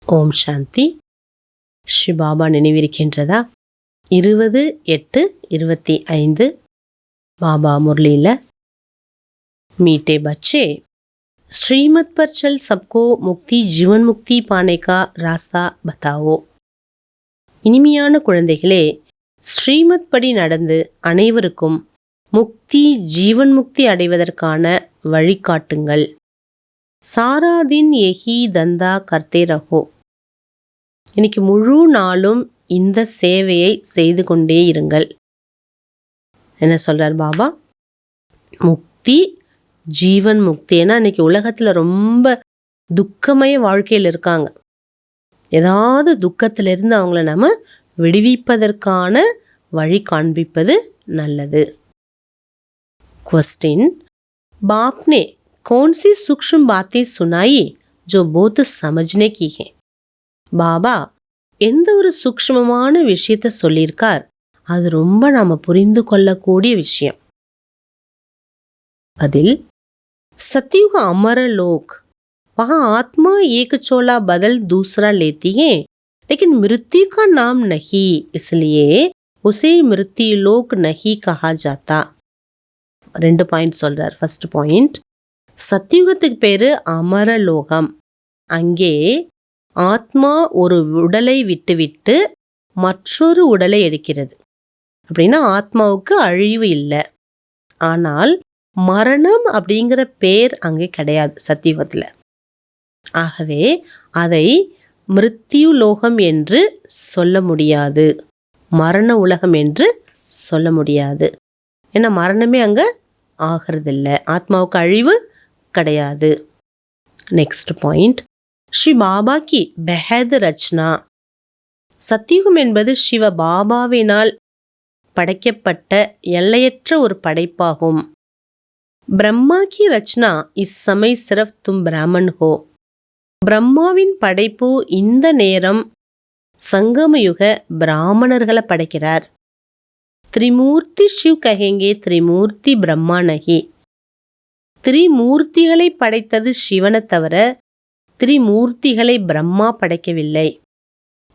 ஓம் சாந்தி. ஸ்ரீ பாபா நினைவிருக்கின்றதா? 20/8/25 बाबा मुरलीला। मीठे बच्चे, श्रीमत पर चल सबको मुक्ति जीवन मुक्ति पाने का रास्ता बताओ। இனிமையான குழந்தைகளே, ஸ்ரீமத் படி நடந்து அனைவருக்கும் முக்தி ஜீவன் முக்தி அடைவதற்கான வழிகாட்டுங்கள். சாரா தின் யஹி தந்தா கர்த்தே ரஹோ. இன்னைக்கு முழு நாளும் இந்த சேவையை செய்து கொண்டே இருங்கள். என்ன சொல்றார் பாபா? முக்தி ஜீவன் முக்தி. ஏன்னா இன்னைக்கு உலகத்துல ரொம்ப துக்கமய வாழ்க்கையில் இருக்காங்க. ஏதாவது துக்கத்திலிருந்து அவங்கள நம்ம விடுவிப்பதற்கான வழி காண்பிப்பது நல்லது. क्वेश्चन, बाप ने कौन सी सूक्ष्म बातें सुनाई जो बहुत समझने की है? பாபா எந்த ஒரு சூக்ஷ்மமான விஷயத்தை சொல்லியிருக்கார், அது ரொம்ப நாம புரிந்து கொள்ளக்கூடிய விஷயம். அதில் सतयुग अमर लोक, वहां आत्मा एक चोला बदल दूसरा लेती है, लेकिन मृत्यु का नाम नहीं, इसलिए उसे मृत्यु लोक नहीं कहा जाता. 2 பாயிண்ட் சொல்றார். ஃபர்ஸ்ட் பாயிண்ட், சத்தியுகத்துக்கு பேரு அமரலோகம். அங்கே ஆத்மா ஒரு உடலை விட்டுவிட்டு மற்றொரு உடலை எடுக்கிறது. அப்படின்னா ஆத்மாவுக்கு அழிவு இல்லை. ஆனால் மரணம் அப்படிங்கிற பேர் அங்கே கிடையாது சத்தியுகத்துல. ஆகவே அதை மிருத்யு லோகம் என்று சொல்ல முடியாது, மரண உலகம் என்று சொல்ல முடியாது. ஏன்னா மரணமே அங்க ஆகிறதில்லை, ஆத்மாவுக்கு அழிவு கிடையாது. நெக்ஸ்ட் பாயிண்ட், ஸ்ரீ பாபா கி பெஹத் ரச்சனா. சத்தியுகம் என்பது சிவ பாபாவினால் படைக்கப்பட்ட எல்லையற்ற ஒரு படைப்பாகும். பிரம்மா கி ரச்சனா இஸ் சமய சிரஃப் தும் பிராமன் ஹோ. பிரம்மாவின் படைப்பு இந்த நேரம் சங்கமயுக பிராமணர்களை படைக்கிறார். திரிமூர்த்தி சிவ் கஹேங்கே, திரிமூர்த்தி பிரம்மா நகி. திரிமூர்த்திகளை படைத்தது சிவனை தவிர திரிமூர்த்திகளை பிரம்மா படைக்கவில்லை.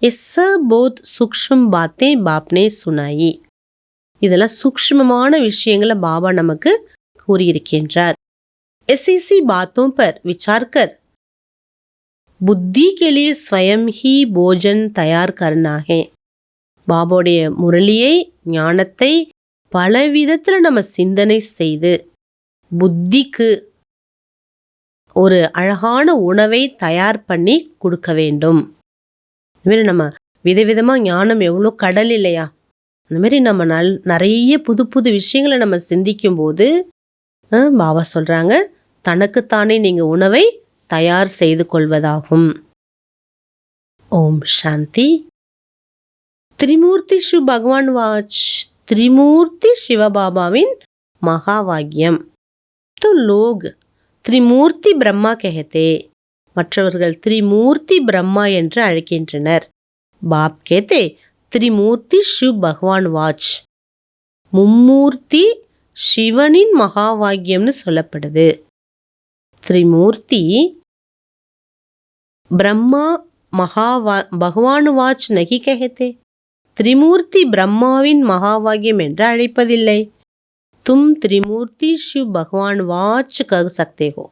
எஸ்ஸ போத் சூக்ஷ்ம பாத்தே பாப்னே சுனாயி. இதெல்லாம் சூக்ஷ்மமான விஷயங்களை பாபா நமக்கு கூறியிருக்கின்றார். ऐसी बातों पर विचार कर बुद्धि के लिए स्वयं ही भोजन तैयार करना है. பாபாவுடைய முரளியை, ஞானத்தை பல விதத்துல நம்ம சிந்தனை செய்து புத்திக்கு ஒரு அழகான உணவை தயார் பண்ணி கொடுக்க வேண்டும். இதுமாரி நம்ம விதவிதமா ஞானம் எவ்வளோ கடல் இல்லையா, அந்த மாதிரி நம்ம நிறைய புது புது விஷயங்களை நம்ம சிந்திக்கும் போது பாபா சொல்றாங்க, தனக்குத்தானே நீங்க உணவை தயார் செய்து கொள்வதாகும். ஓம் சாந்தி. திரிமூர்த்தி சிவ பகவான் வாச். திரிமூர்த்தி சிவ பாபாவின் மகாவாக்கியம். तो लोग त्रिमूर्ति பிரம்மா कहते, மற்றவர்கள் திரிமூர்த்தி பிரம்மா என்று அழைக்கின்றனர். பாப் கேத்தே திரிமூர்த்தி சிவ பகவான் வாச். மும்மூர்த்தி சிவனின் மகாவாக்கியம்னு சொல்லப்படுது. திரிமூர்த்தி பிரம்மா பகவான் வாச் நகி கஹத்தே. திரிமூர்த்தி பிரம்மாவின் மகாவாக்கியம் என்று அழைப்பதில்லை. தும் திரிமூர்த்தி சிவ பகவான் வாச் கஹ சக்தே ஹோ.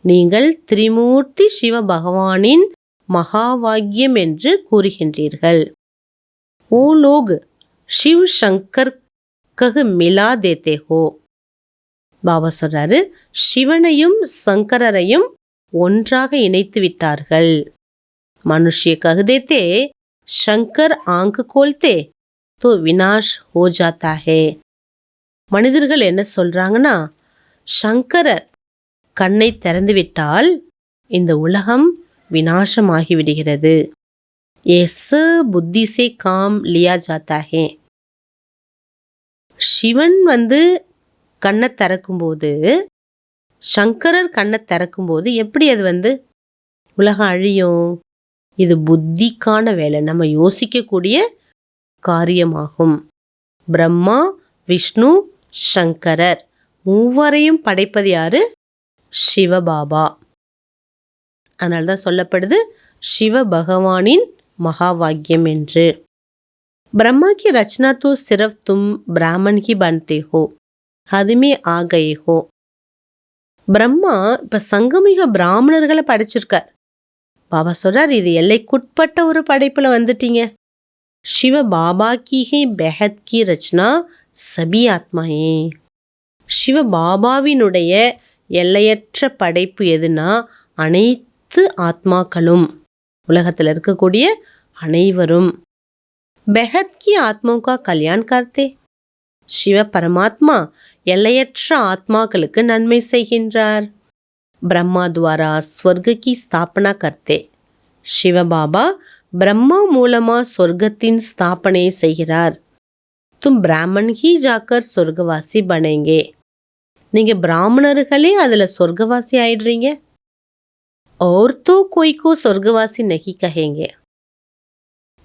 நீங்கள் திரிமூர்த்தி சிவ பகவானின் மகாவாக்கியம் என்று கூறுகின்றீர்கள். ஓ லோக் சிவ் சங்கர் கஹ மிலா தேத்தே ஹோ. பாபா சொல்றாரு, சிவனையும் சங்கரரையும் ஒன்றாக இணைத்து விட்டார்கள். மனுஷ்ய கஹதேத்தே शंकर आंख खोलते तो विनाश हो जाता है. மனிதர்கள் என்ன சொல்றாங்கன்னா, சங்கரர் கண்ணை திறந்துவிட்டால் இந்த உலகம் விநாசமாகி விடுகிறது. எஸ் புத்தி சே காம் லியா ஜாத்தா ஹே. சிவன் கண்ணை திறக்கும்போது, சங்கரர் கண்ணை திறக்கும்போது எப்படி அது உலகம் அழியும்? இது புத்திக்கான வேலை, நம்ம யோசிக்கக்கூடிய காரியமாகும். பிரம்மா, விஷ்ணு, சங்கரர் மூவரையும் படைப்பது யாரு? சிவபாபா. அதனால்தான் சொல்லப்படுது, சிவ பகவானின் மகாவாக்கியம் என்று. ब्रह्मा की रचना तो सिर्फ तुम ब्राह्मण ही बनते हो, हद में आ गए हो. பிரம்மா இப்ப சங்கமிக பிராமணர்களை படைச்சிருக்கார். பாபா சொல்றார், இது எல்லைக்குட்பட்ட ஒரு படைப்புல வந்துட்டீங்க. சிவ பாபா கி ஹே பெஹத் கி ரச்சனா சபி ஆத்மாயே. சிவ பாபாவினுடைய எல்லையற்ற படைப்பு எதுனா அனைத்து ஆத்மாக்களும், உலகத்தில் இருக்கக்கூடிய அனைவரும். பெஹத் கி ஆத்மாவுக்கா கல்யாண் கர்த்தே. சிவ பரமாத்மா எல்லையற்ற ஆத்மாக்களுக்கு நன்மை செய்கின்றார். பிரம்மா துவாரா ஸ்வர்க கி ஸ்தாபனா கர்த்தே. சிவபாபா பிரம்மா மூலமா சொர்க்கத்தின் ஸ்தாபனை செய்கிறார். தும் பிராமன் ஹி ஜாக்கர் சொர்க்கவாசி பனேங்கே. நீங்க பிராமணர்களே அதுல சொர்க்கவாசி ஆயிடுறீங்க. और तो कोई को சொர்க்கவாசி नहीं कहेंगे.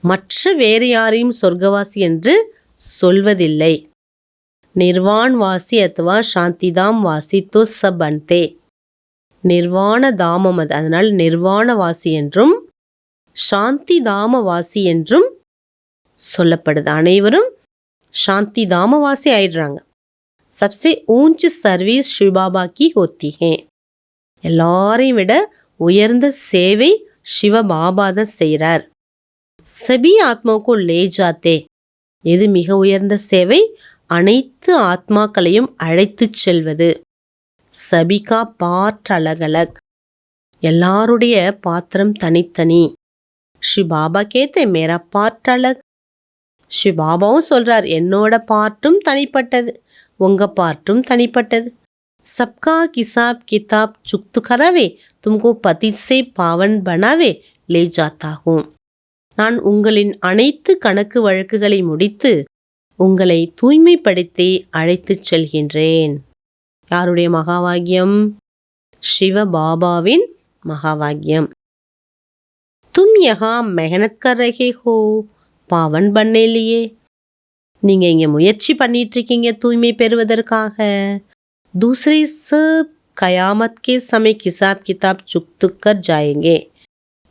மற்ற வேறு யாரையும் சொர்க்கவாசி என்று சொல்வதில்லை. நிர்வாண் வாசி அத்வா சாந்திதாம் வாசி தோ சப் பன்தே. நிர்வாண தாமம் அது, அதனால் நிர்வாணவாசி என்றும் சாந்தி தாமவாசி என்றும் சொல்லப்படுது. அனைவரும் சாந்தி தாமவாசி ஆயிடுறாங்க. சப்சே ஊஞ்ச் சர்வீஸ் சிவபாபா கி ஹோத்தி ஹே. எல்லாரையும் விட உயர்ந்த சேவை சிவபாபா தான் செய்கிறார். சபி ஆத்மாவுக்கு லே ஜாத்தே. எது மிக உயர்ந்த சேவை? அனைத்து ஆத்மாக்களையும் அழைத்து செல்வது. சபிகா பாட் அலக் அலக். எல்லாருடைய பாத்திரம் தனித்தனி. சிவபாபா கேத்தே மேரா பாட் அலக். சிவபாபாவும் சொல்றார், என்னோட பாட்டும் தனிப்பட்டது, உங்க பாட்டும் தனிப்பட்டது. சப்கா கிசாப் கிதாப் சுக்து கராவே தும்கோ பதி சே பாவன் பனாவே லே ஜாத்தா ஹூம். நான் உங்களின் அனைத்து கணக்கு வழக்குகளை முடித்து உங்களை தூய்மைப்படுத்தி அழைத்துச் செல்கின்றேன். யாருடைய மகாவாக்கியம்? சிவபாபாவின் மகாவாக்கியம். தும் யஹா மெஹனத் கர் ரஹே ஹோ பாவன் பன்னே லியே. நீங்க இங்க முயற்சி பண்ணிட்டு இருக்கீங்க தூய்மை பெறுவதற்காக. दूसरे सब கயாமத் கே சமய கிசாப் கிதாப் சுக்து கர் ஜாயேங்கே.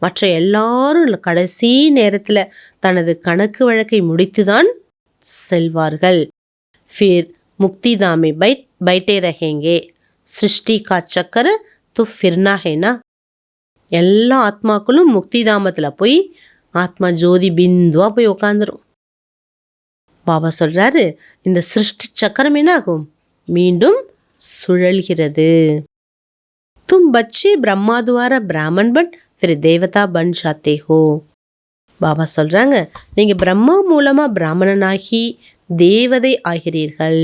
மற்ற எல்லாரும் கடைசி நேரத்தில் தனது கணக்கு வழக்கை முடித்துதான் செல்வார்கள். फिर मुक्तिधाम में बैठे रहेंगे. सृष्टि का चक्कर तो फिरना है ना. எல்லா ஆத்மாக்களும் முக்திதாமத்தில் போய் ஆத்மா ஜோதி பிந்துவா போய் உட்காந்துரும். பாபா சொல்றாரு, இந்த சிருஷ்டி சக்கரம் என்ன ஆகும்? மீண்டும் சுழல்கிறது. तुम बच्चे ब्रह्मा द्वारा ब्राह्मण बन फिर देवता बन जाते हो. பாபா சொல்றாங்க, நீங்க பிரம்மா மூலமா பிராமணனாகி தேவதை ஆகிறீர்கள்.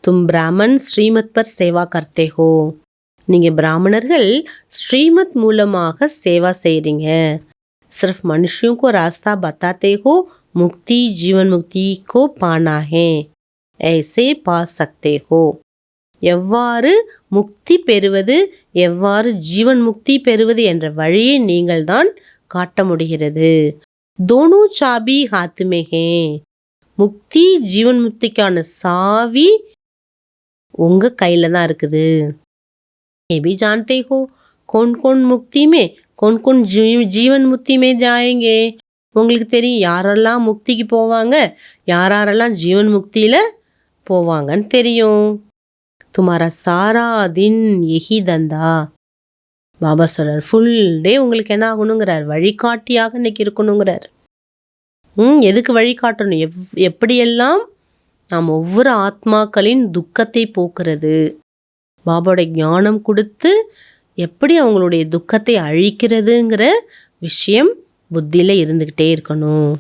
तुम ब्राह्मण श्रीमत पर सेवा करते हो. நீங்க பிராமணர்கள் ஸ்ரீமத் மூலமாக சேவா செய்றீங்க. सिर्फ मनुष्यों को रास्ता बताते हो, मुक्ति जीवन मुक्ति को पाना है, ऐसे पा सकते हो. எவ்வாறு முக்தி பெறுவது, எவ்வாறு ஜீவன் முக்தி பெறுவது என்ற வழியை நீங்கள் தான் காட்ட முடிகிறது. தோனோ சாபி ஹாத் மே ஹே. முக்தி ஜீவன் முக்திக்கான சாவி உங்க கையில தான் இருக்குது. ये भी जानते हो कौन कौन मुक्ति में कौन कौन जीवन मुक्ति में जाएंगे. உங்களுக்கு தெரியும் யாரெல்லாம் முக்திக்கு போவாங்க, யாரெல்லாம் ஜீவன் முக்தியில போவாங்கன்னு தெரியும். துமாரா சாரா தின் யஹி தந்தா. பாபா சொல்றார், ஃபுல் டே உங்களுக்கு என்ன ஆகணுங்கிறார்? வழிகாட்டியாக இன்னைக்கு இருக்கணுங்கிறார். எதுக்கு வழிகாட்டணும்? எப்படியெல்லாம் நாம் ஒவ்வொரு ஆத்மாக்களின் துக்கத்தை போக்குறது, பாபாவோட ஞானம் கொடுத்து எப்படி அவங்களுடைய துக்கத்தை அழிக்கிறதுங்கிற விஷயம் புத்தியில் இருந்துக்கிட்டே இருக்கணும்.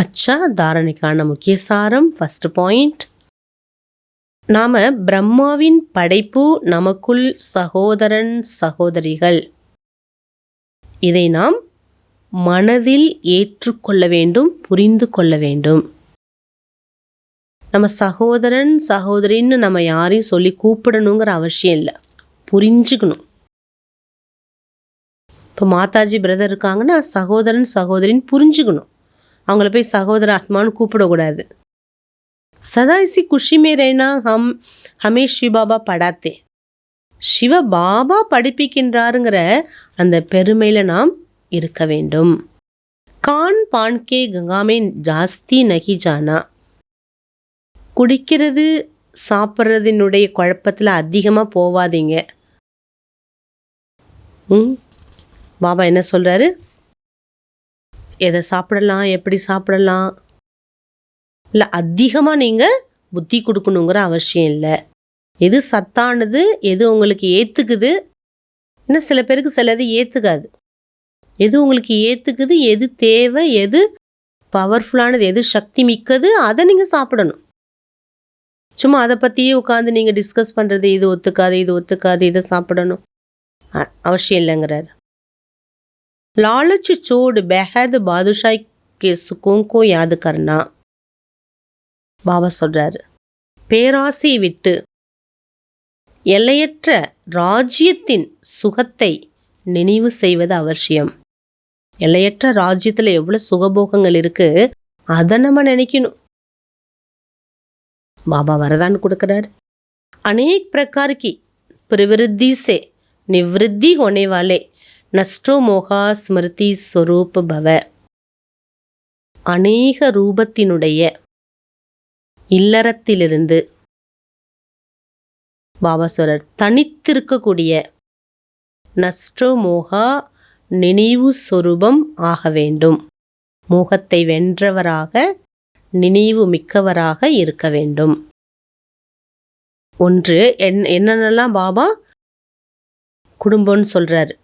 அச்சா, தாரணைக்கான முக்கிய சாரம். ஃபர்ஸ்ட் பாயிண்ட், நாம பிரம்மாவின் படைப்பு, நமக்குள் சகோதரன் சகோதரிகள். இதை நாம் மனதில் ஏற்றுக்கொள்ள வேண்டும், புரிந்து கொள்ள வேண்டும். நம்ம சகோதரன் சகோதரின்னு நம்ம யாரையும் சொல்லி கூப்பிடணுங்கிற அவசியம் இல்லை, புரிஞ்சுக்கணும். இப்போ மாதாஜி பிரதர் இருக்காங்கன்னா சகோதரன் சகோதரின்னு புரிஞ்சுக்கணும். அவங்கள போய் சகோதர ஆத்மான்னு கூப்பிடக்கூடாது. சதா இசி குஷி மே ரேனா ஹமே சிவபாபா படாத்தே. சிவபாபா படிப்பிக்கின்றாருங்கிற அந்த பெருமையில் நாம் இருக்க வேண்டும். கான் பான்கே கங்காமே ஜாஸ்தி நகி ஜானா. குடிக்கிறது சாப்பிட்றதினுடைய குழப்பத்தில் அதிகமாக போவாதீங்க. பாபா என்ன சொல்கிறாரு? எதை சாப்பிடலாம், எப்படி சாப்பிடலாம், இல்லை அதிகமாக நீங்கள் புத்தி கொடுக்கணுங்கிற அவசியம் இல்லை. எது சத்தானது, எது உங்களுக்கு ஏற்றுக்குது. இன்னும் சில பேருக்கு சிலது ஏற்றுக்காது. எது உங்களுக்கு ஏற்றுக்குது, எது தேவை, எது பவர்ஃபுல்லானது, எது சக்தி மிக்கது, அதை நீங்கள் சாப்பிடணும். சும்மா அதை பற்றியே உட்காந்து நீங்கள் டிஸ்கஸ் பண்ணுறது, இது ஒத்துக்காது, இது ஒத்துக்காது, இதை சாப்பிடணும் அவசியம் இல்லைங்கிறார். லாலச் சோடு பெஹத் பாதுஷாய் கே சுகோं को याद करना. பாபா சொல்றாரு, பேராசை விட்டு எல்லையற்ற ராஜ்யத்தின் சுகத்தை நினைவு செய்வது அவசியம். எல்லையற்ற ராஜ்யத்தில் எவ்வளோ சுகபோகங்கள் இருக்கு, அதை நம்ம நினைக்கணும். பாபா வரதான் கொடுக்கிறார். अनेक प्रकार की प्रवृत्ति से निवृत्ति होने वाले नष्टो मोहा स्मृति स्वरूप भव. அநேக ரூபத்தினுடைய இல்லறத்திலிருந்து பாபா சொல்றார், தனித்திருக்கக்கூடிய நஷ்டோ மோகா நினைவு சொரூபம் ஆக வேண்டும். மோகத்தை வென்றவராக, நினைவு மிக்கவராக இருக்க வேண்டும். ஒன்று என்னென்னலாம் பாபா குடும்பம்னு சொல்றாரு.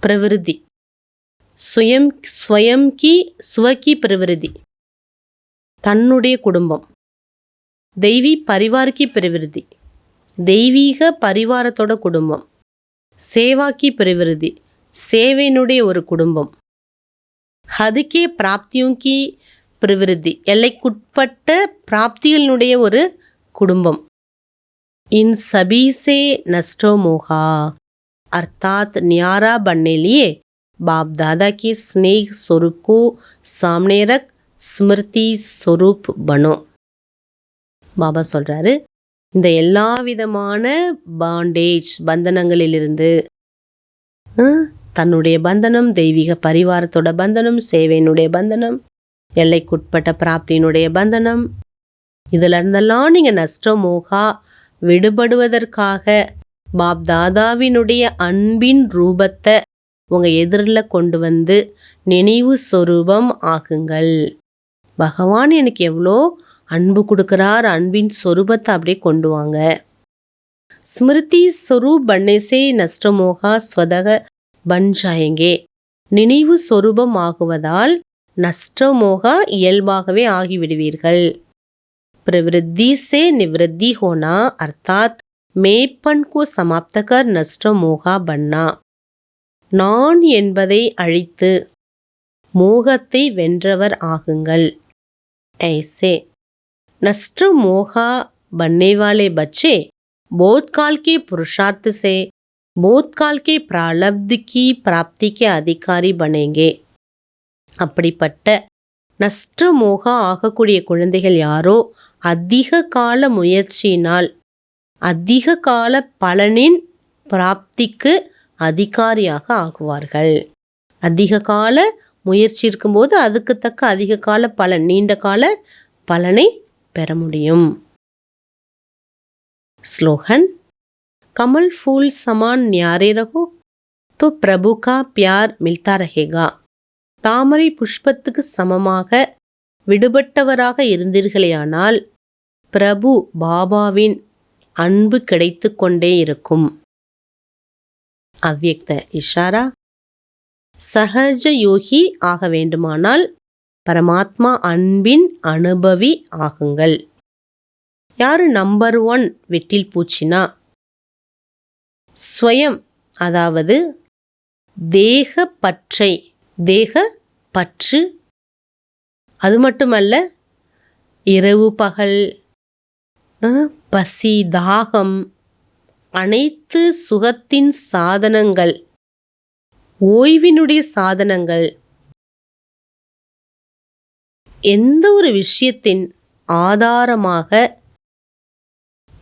பிரவிருத்தி, சுவகி பிரவிருத்தி, தன்னுடைய குடும்பம். தெய்வீ பரிவார்க்கி பிரவிருத்தி, தெய்வீக பரிவாரத்தோட குடும்பம். சேவாக்கி பிரவிருத்தி, சேவையினுடைய ஒரு குடும்பம். ஹதுக்கே பிராப்தியோங்கி பிரவிருத்தி, எல்லைக்குட்பட்ட பிராப்திகளினுடைய ஒரு குடும்பம். इन सभी से नष्टो मोहा अर्थात न्यारा बनने लिए बाप दादा के स्नेह स्वरूप को सामने रख स्मृति स्वरूप बनो. பாபா சொல்றாரு, இந்த எல்லா விதமான பாண்டேஜ் பந்தனங்களிலிருந்து, தன்னுடைய பந்தனம், தெய்வீக பரிவாரத்தோட பந்தனம், சேவையினுடைய பந்தனம், எல்லைக்குட்பட்ட பிராப்தியினுடைய பந்தனம், இதுல இருந்தெல்லாம் நீங்க நஷ்ட மோகா விடுபடுவதற்காக பாப் தாதாவினுடைய அன்பின் ரூபத்தை உங்க எதிரில் கொண்டு வந்து நினைவு சொரூபம் ஆகுங்கள். பகவான் எனக்கு எவ்வளோ அன்பு கொடுக்கிறார், அன்பின் சொரூபத்தை அப்படியே கொண்டு வாங்க. ஸ்மிருதி சொரூப் பண்ணேசே நஷ்டமோகா ஸ்வதக பன் ஜாயேங்கே. நினைவு சொரூபம் ஆகுவதால் நஷ்டமோகா இயல்பாகவே ஆகிவிடுவீர்கள். प्रवृत्ति से निवृत्ति होना अर्थात मेपन को समाप्त कर नष्ट मोहा बनना. நான் என்பதை அழித்து மோகத்தை வென்றவர் ஆகுங்கள். ऐसे नष्ट मोहा बनने वाले बच्चे बोधकाल के पुरुषार्थ से बोधकाल के प्रारब्ध की प्राप्ति के अधिकारी बनेंगे. அப்படிப்பட்ட நஷ்ட மோகா ஆகக்கூடிய குழந்தைகள் யாரோ அதிக கால முயற்சியினால் அதிக கால பலனின் பிராப்திக்கு அதிகாரியாக ஆகுவார்கள். அதிக கால முயற்சி இருக்கும்போது அதுக்கு தக்க அதிக கால பலன், நீண்ட கால பலனை பெற முடியும். ஸ்லோகன். கமல் ஃபூல் சமான் न्यारे रहो तो प्रभु का प्यार मिलता रहेगा. தாமரை புஷ்பத்துக்கு சமமாக விடுபட்டவராக இருந்தீர்களேயானால் பிரபு பாபாவின் அன்பு கிடைத்து கொண்டே இருக்கும். அவ்யக்த இஷாரா. சஹஜ யோகி ஆக வேண்டுமானால் பரமாத்மா அன்பின் அனுபவி ஆகுங்கள். யாரு நம்பர் 1 வெட்டில் பூச்சினா ஸ்வயம், அதாவது தேக பற்றை, தேக பற்று, அது மட்டுமல்ல இரவு பகல், பசி, தாகம், அனைத்து சுகத்தின் சாதனங்கள், ஓய்வினுடைய சாதனங்கள், எந்த ஒரு விஷயத்தின் ஆதாரமாக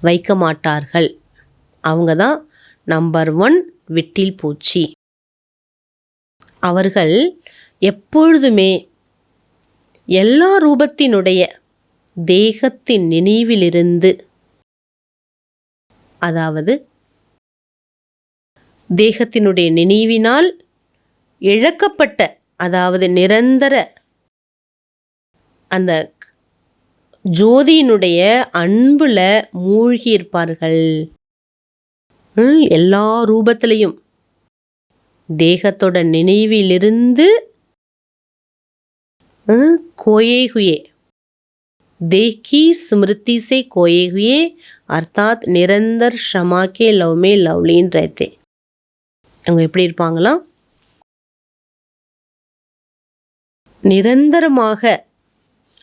வைக்க மாட்டார்கள். அவங்க தான் நம்பர் 1 விட்டில் பூச்சி. அவர்கள் எப்பொழுதுமே எல்லா ரூபத்தினுடைய தேகத்தின் நினைவிலிருந்து, அதாவது தேகத்தினுடைய நினைவினால் இழக்கப்பட்ட, அதாவது நிரந்தர அந்த ஜோதியினுடைய அன்புல மூழ்கி இருப்பார்கள். எல்லா ரூபத்திலையும் தேகத்தோட நினைவிலிருந்து खोए हुए, देह की स्मृति से खोए हुए अर्थात निरंतर क्षमा के लव में लवलीन रहते. அவங்க எப்படி இருப்பாங்களாம்? நிரந்தரமாக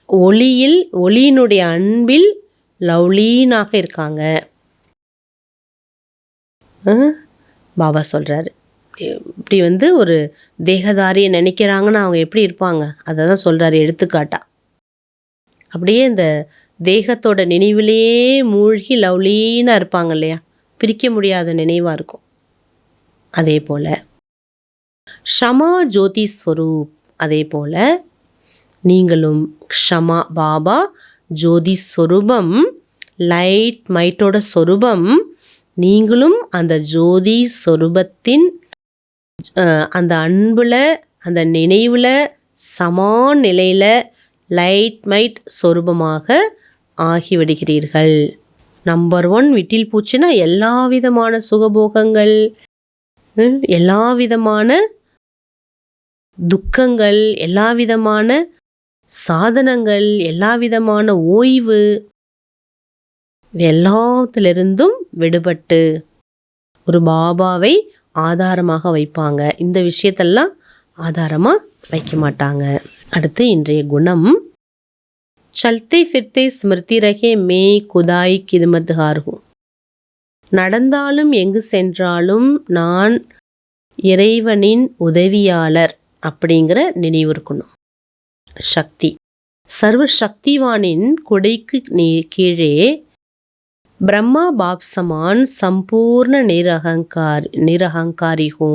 ஒளியில், ஒளியினுடைய அன்பில் லவ்லீனாக இருக்காங்க. பாபா சொல்றாரு, இப்படி ஒரு தேகதாரியை நினைக்கிறாங்கன்னா அவங்க எப்படி இருப்பாங்க, அதை தான் சொல்கிறாரு எடுத்துக்காட்டா. அப்படியே இந்த தேகத்தோட நினைவிலேயே மூழ்கி லவ்லீனாக இருப்பாங்க இல்லையா, பிரிக்க முடியாத நினைவாக இருக்கும். அதே போல் க்ஷமா ஜோதி ஸ்வரூப், அதே போல் நீங்களும் க்ஷமா, பாபா ஜோதி ஸ்வரூபம், லைட் மைட்டோட ஸ்வரூபம், நீங்களும் அந்த ஜோதி ஸ்வரூபத்தின் அந்த அன்புல, அந்த நினைவில் சமான நிலையில் லைட் மைட் சொரூபமாக ஆகிவிடுகிறீர்கள். நம்பர் 1 விட்டில் பூச்சினா எல்லா விதமான சுகபோகங்கள், எல்லா விதமான துக்கங்கள், எல்லா விதமான சாதனங்கள், எல்லா விதமான ஓய்வு, இது எல்லாத்திலிருந்தும் விடுபட்டு ஒரு பாபாவை ஆதாரமாக வைப்பாங்க. இந்த விஷயத்தெல்லாம் ஆதாரமாக வைக்க மாட்டாங்க. அடுத்து இன்றைய குணம், சல்தே ஃபிர்தே ஸ்மிருதி ரகே மே குதாய் கிதுமத்ஹார் ஹூ, நடந்தாலும் எங்கு சென்றாலும் நான் இறைவனின் உதவியாளர் அப்படிங்கிற நினைவு இருக்கணும். சக்தி, சர்வ சக்திவானின் கொடைக்கு கீழே Brahma pop Zaman Sampoorna நிரகங்காரி who,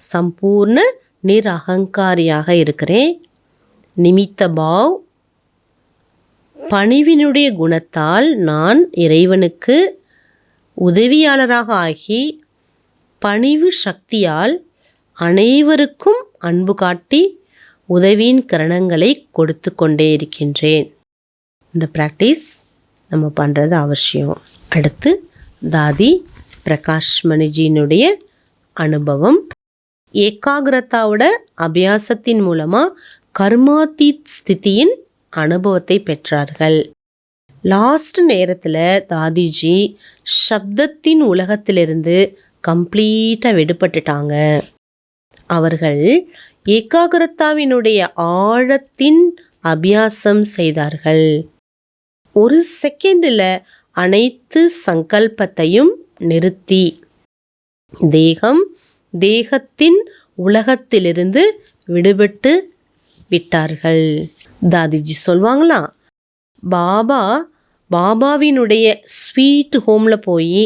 சம்பூர்ண நிரகங்காரியாக இருக்கிறேன். நிமித்த பாவ், பணிவினுடைய குணத்தால் நான் இறைவனுக்கு உதவியாளராக ஆகி பணிவு சக்தியால் அனைவருக்கும் அன்பு காட்டி உதவியின் கரணங்களை கொடுத்து கொண்டே இருக்கின்றேன். இந்த ப்ராக்டிஸ் நம்ம பண்ணுறது அவசியம். அடுத்து தாதி பிரகாஷ் மணிஜியினுடைய அனுபவம். ஏகாகிரதாவோட அபியாசத்தின் மூலமாக கர்மாதீத் ஸ்திதியின் அனுபவத்தை பெற்றார்கள். லாஸ்ட் நேரத்தில் தாதிஜி சப்தத்தின் உலகத்திலிருந்து கம்ப்ளீட்டாக விடுபட்டுட்டாங்க. அவர்கள் ஏகாகிரதாவினுடைய ஆழத்தின் அபியாசம் செய்தார்கள். ஒரு செகண்டில் அனைத்து சங்கல்பத்தையும் நிறுத்தி தேகத்தின் உலகத்திலிருந்து விடுபட்டு விட்டார்கள். தாதிஜி சொல்வாங்களாம், பாபாவினுடைய ஸ்வீட் ஹோமில் போய்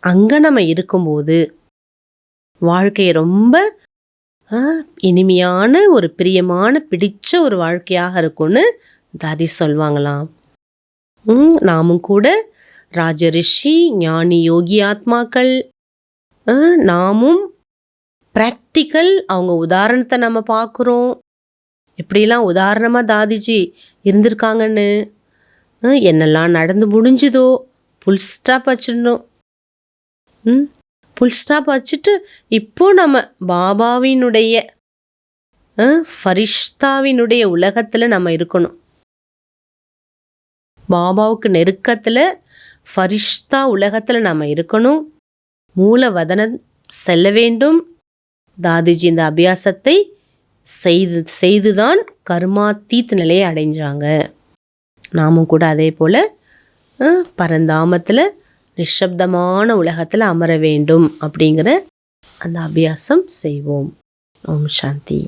அங்கே நம்ம இருக்கும்போது வாழ்க்கையை ரொம்ப இனிமையான, ஒரு பிரியமான, பிடிச்ச ஒரு வாழ்க்கையாக இருக்கும்னு தாதி சொல்வாங்களாம். நாமும் கூட ராஜரிஷி, ஞானி, யோகி ஆத்மாக்கள், நாமும் ப்ராக்டிக்கல் அவங்க உதாரணத்தை நம்ம பார்க்குறோம். எப்படிலாம் உதாரணமாக தாதிஜி இருந்திருக்காங்கன்னு. என்னெல்லாம் நடந்து முடிஞ்சுதோ புல் ஸ்டாப் வச்சிடணும். புல் ஸ்டாப் வச்சுட்டு இப்போ நம்ம பாபாவினுடைய ஃபரிஷ்தாவினுடைய உலகத்தில் நம்ம இருக்கணும். பாபாவுக்கு நெருக்கத்தில் ஃபரிஷ்தா உலகத்தில் நம்ம இருக்கணும். மூலவதனம் செல்ல வேண்டும். தாதிஜி இந்த அபியாசத்தை செய்துதான் கர்மாத்தீத் நிலையை அடைஞ்சாங்க. நாமும் கூட அதே போல் பரந்தாமத்தில் நிஷப்தமான உலகத்தில் அமர வேண்டும் அப்படிங்கிற அந்த அபியாசம் செய்வோம். ஓம் சாந்தி.